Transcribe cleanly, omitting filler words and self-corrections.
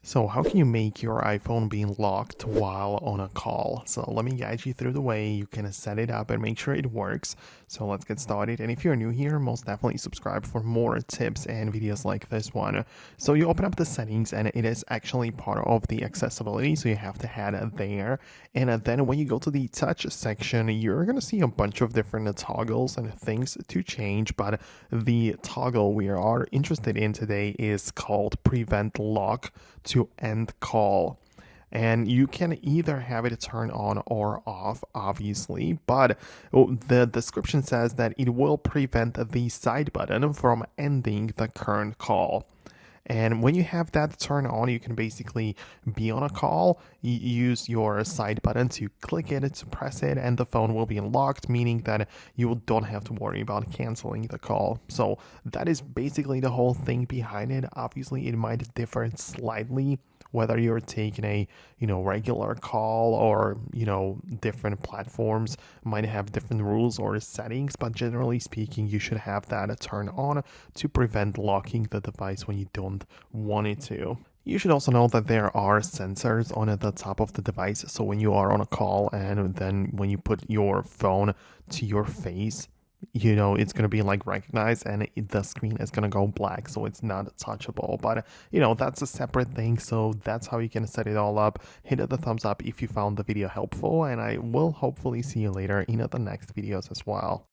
So how can you make your iPhone being locked while on a call? So let me guide you through the way you can set it up and make sure it works. So let's get started. And if you're new here, most definitely subscribe for more tips and videos like this one. So you open up the settings and it is actually part of the accessibility. So you have to head there. And then when you go to the touch section, you're going to see a bunch of different toggles and things to change. But the toggle we are interested in today is called prevent lock to end call. And you can either have it turn on or off, obviously, but the description says that it will prevent the side button from ending the current call. And when you have that turned on, you can basically be on a call, use your side button to click it, to press it, and the phone will be unlocked, meaning that you don't have to worry about canceling the call. So that is basically the whole thing behind it. Obviously, it might differ slightly whether you're taking a regular call or different platforms might have different rules or settings, but generally speaking you should have that turned on to prevent locking the device when you don't want it to. You should also know that there are sensors on the top of the device, so when you are on a call and then when you put your phone to your face, it's going to be like recognized and the screen is going to go black, so it's not touchable. But that's a separate thing. So that's how you can set it all up. Hit the thumbs up if you found the video helpful, and I will hopefully see you later in the next videos as well.